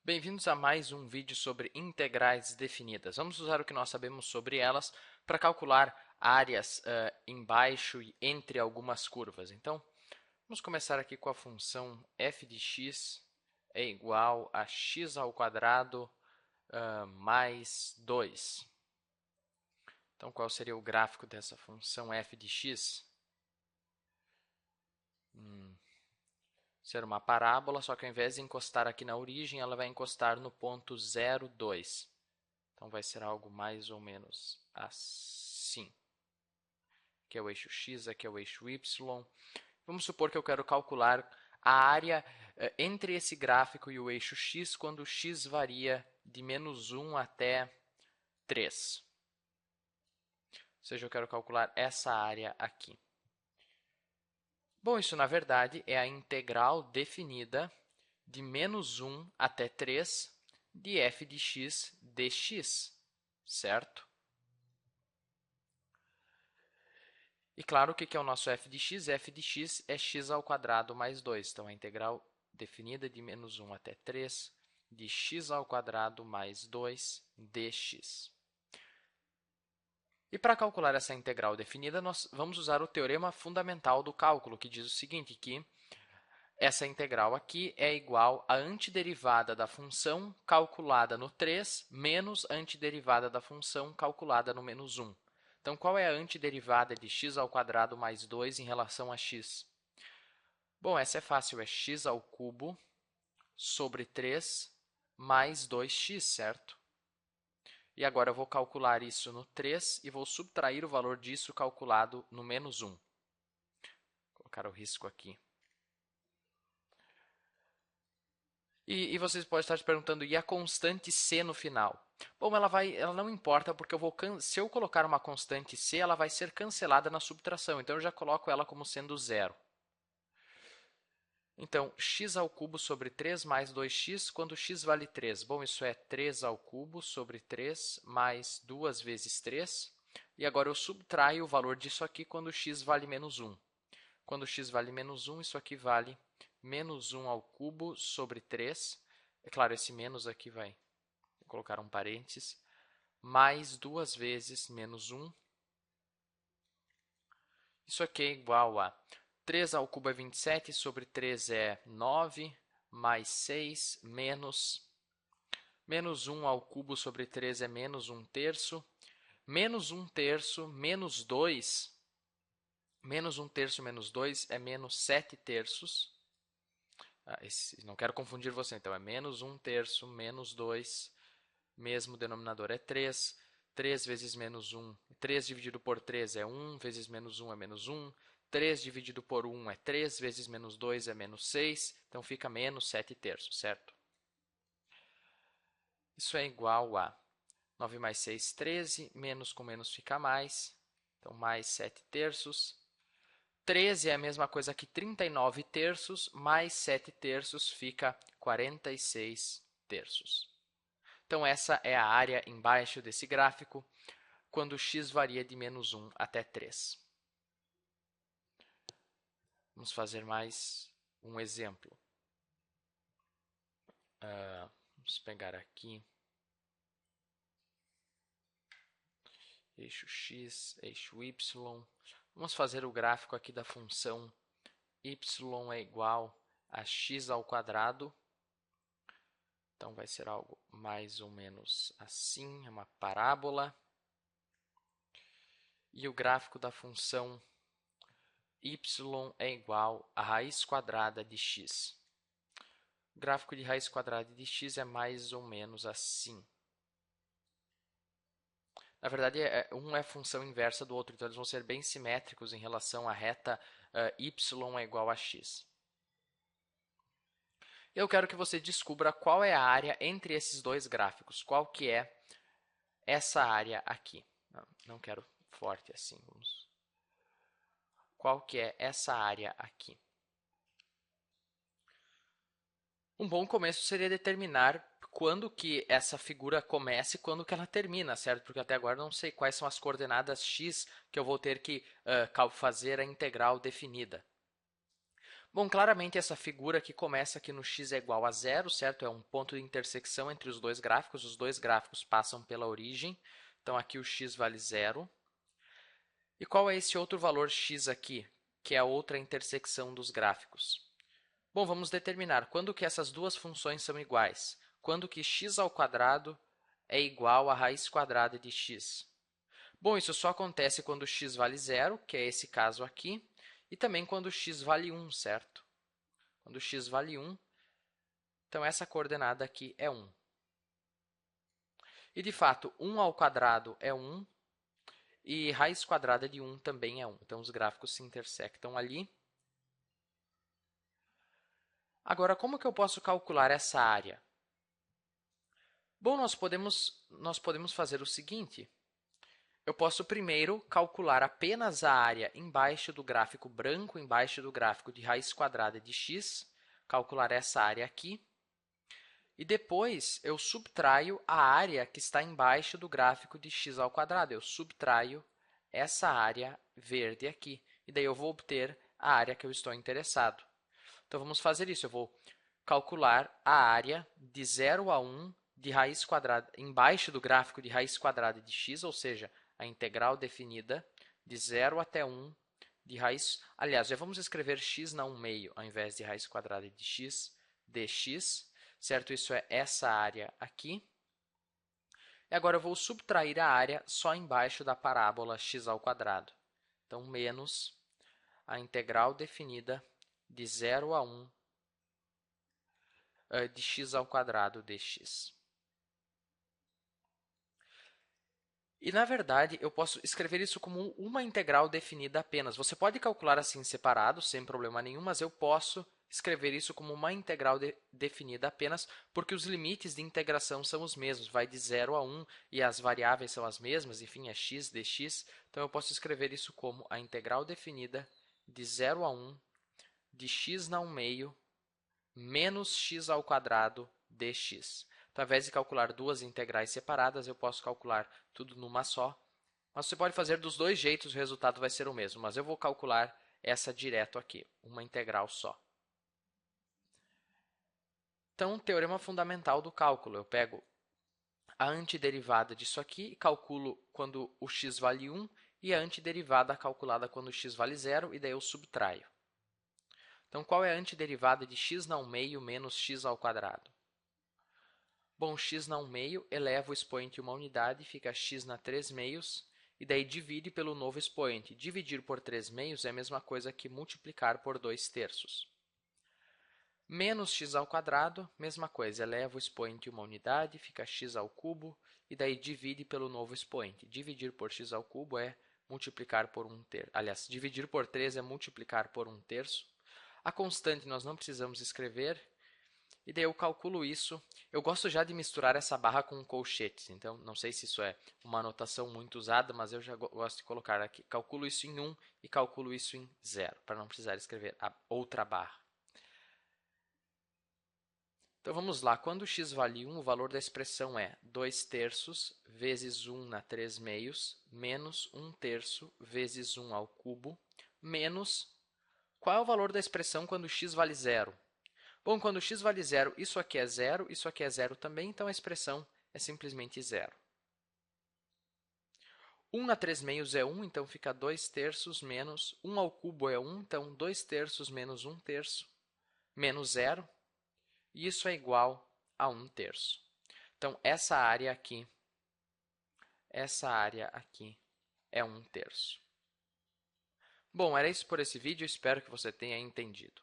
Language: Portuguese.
Bem-vindos a mais um vídeo sobre integrais definidas. Vamos usar o que nós sabemos sobre elas para calcular áreas embaixo e entre algumas curvas. Então, vamos começar aqui com a função f de x é igual a x ao quadrado mais 2. Então, qual seria o gráfico dessa função f de x? Ser uma parábola, só que ao invés de encostar aqui na origem, ela vai encostar no ponto 0, 2. Então, vai ser algo mais ou menos assim. Aqui é o eixo x, aqui é o eixo y. Vamos supor que eu quero calcular a área entre esse gráfico e o eixo x, quando o x varia de menos 1 até 3. Ou seja, eu quero calcular essa área aqui. Bom, isso na verdade é a integral definida de menos 1 até 3 de f de x dx, certo? E claro, o que é o nosso f de x? F de x é x ao quadrado mais 2. Então, a integral definida de menos 1 até 3 de x ao quadrado mais 2 dx. E para calcular essa integral definida, nós vamos usar o teorema fundamental do cálculo, que diz o seguinte, que essa integral aqui é igual à antiderivada da função calculada no 3 menos a antiderivada da função calculada no menos 1. Então, qual é a antiderivada de x ao quadrado mais 2 em relação a x? Bom, essa é fácil, é x ao cubo sobre 3 mais 2x, certo? E agora eu vou calcular isso no 3 e vou subtrair o valor disso calculado no menos 1. Vou colocar o risco aqui. E vocês podem estar se perguntando, e a constante c no final? Bom, ela não importa, porque se eu colocar uma constante c, ela vai ser cancelada na subtração. Então, eu já coloco ela como sendo zero. Então, x ao cubo sobre 3 mais 2x, quando x vale 3. Bom, isso é 3 ao cubo sobre 3 mais 2 vezes 3. E agora eu subtraio o valor disso aqui quando x vale menos 1. Quando x vale menos 1, isso aqui vale menos 1 ao cubo sobre 3. É claro, esse menos aqui vai colocar um parênteses. Mais 2 vezes menos 1. Isso aqui é igual a 3 ao cubo é 27, sobre 3 é 9, mais 6, menos 1 ao cubo sobre 3 é menos 1 terço, menos 1 terço, menos 2, menos 1 terço menos 2 é menos 7 terços. Não quero confundir você, então é menos 1 terço, menos 2, mesmo denominador é 3. 3 vezes menos 1, 3 dividido por 3 é 1, vezes menos 1 é menos 1. 3 dividido por 1 é 3, vezes menos 2 é menos 6, então fica menos 7 terços, certo? Isso é igual a 9 mais 6, 13, menos com menos fica mais, então mais 7 terços. 13 é a mesma coisa que 39 terços, mais 7 terços fica 46 terços. Então, essa é a área embaixo desse gráfico, quando x varia de menos 1 até 3. Vamos fazer mais um exemplo. Vamos pegar aqui eixo x, eixo y. Vamos fazer o gráfico aqui da função y é igual a x ao quadrado. Então, vai ser algo mais ou menos assim, é uma parábola. E o gráfico da função y é igual a raiz quadrada de x. O gráfico de raiz quadrada de x é mais ou menos assim. Na verdade, um é função inversa do outro, então eles vão ser bem simétricos em relação à reta y é igual a x. Eu quero que você descubra qual é a área entre esses dois gráficos, qual que é essa área aqui. Não quero forte assim, vamos. Qual que é essa área aqui? Um bom começo seria determinar quando que essa figura começa e quando que ela termina, certo? Porque até agora não sei quais são as coordenadas x que eu vou ter que fazer a integral definida. Bom, claramente essa figura que começa aqui no x é igual a zero, certo? É um ponto de intersecção entre os dois gráficos passam pela origem, então aqui o x vale zero. E qual é esse outro valor x aqui, que é a outra intersecção dos gráficos? Bom, vamos determinar quando que essas duas funções são iguais. Quando que x ao quadrado é igual à raiz quadrada de x. Bom, isso só acontece quando x vale zero, que é esse caso aqui, e também quando x vale 1, certo? Quando x vale 1, então essa coordenada aqui é 1. E, de fato, 1 ao quadrado é 1 e raiz quadrada de 1 também é 1. Então, os gráficos se intersectam ali. Agora, como que eu posso calcular essa área? Bom, nós podemos fazer o seguinte. Eu posso primeiro calcular apenas a área embaixo do gráfico branco, embaixo do gráfico de raiz quadrada de x, calcular essa área aqui. E depois eu subtraio a área que está embaixo do gráfico de x ao quadrado. Eu subtraio essa área verde aqui. E daí eu vou obter a área que eu estou interessado. Então, vamos fazer isso. Eu vou calcular a área de 0 a 1 de raiz quadrada embaixo do gráfico de raiz quadrada de x, ou seja, a integral definida de 0 até 1 de raiz... Aliás, já vamos escrever x na 1 meio ao invés de raiz quadrada de x dx, certo? Isso é essa área aqui. E agora eu vou subtrair a área só embaixo da parábola x ao quadrado. Então, menos a integral definida de 0 a 1 de x ao quadrado dx. E, na verdade, eu posso escrever isso como uma integral definida apenas. Você pode calcular assim separado, sem problema nenhum, mas eu posso escrever isso como uma integral definida apenas, porque os limites de integração são os mesmos, vai de 0 a 1 e as variáveis são as mesmas, enfim, é x dx. Então, eu posso escrever isso como a integral definida de 0 a 1 de x na 1 meio menos x ao quadrado dx. Então, ao invés de calcular duas integrais separadas, eu posso calcular tudo numa só. Mas você pode fazer dos dois jeitos, o resultado vai ser o mesmo. Mas eu vou calcular essa direto aqui, uma integral só. Então, teorema fundamental do cálculo. Eu pego a antiderivada disso aqui e calculo quando o x vale 1 e a antiderivada calculada quando o x vale 0, e daí eu subtraio. Então, qual é a antiderivada de x na 1 meio menos x ao quadrado? Bom, x na 1 meio eleva o expoente uma unidade, fica x na 3 meios, e daí divide pelo novo expoente. Dividir por 3 meios é a mesma coisa que multiplicar por 2 terços. Menos x ao quadrado, mesma coisa, eleva o expoente uma unidade, fica x ao cubo, e daí divide pelo novo expoente. Dividir por x ao cubo é multiplicar por 1 terço. Aliás, dividir por 3 é multiplicar por 1 terço. A constante nós não precisamos escrever, e daí eu calculo isso. Eu gosto já de misturar essa barra com colchetes, então não sei se isso é uma anotação muito usada, mas eu já gosto de colocar aqui. Calculo isso em 1 e calculo isso em 0, para não precisar escrever a outra barra. Então, vamos lá. Quando x vale 1, o valor da expressão é 2 terços vezes 1 na 3 meios, menos 1 terço vezes 1 ao cubo, menos... Qual é o valor da expressão quando x vale 0? Bom, quando x vale 0, isso aqui é 0, isso aqui é 0 também, então a expressão é simplesmente 0. 1 na 3 meios é 1, então fica 2 terços menos 1 ao cubo é 1, então 2 terços menos 1 terço, menos 0, e isso é igual a 1 terço. Então, essa área aqui é 1 terço. Bom, era isso por esse vídeo, espero que você tenha entendido.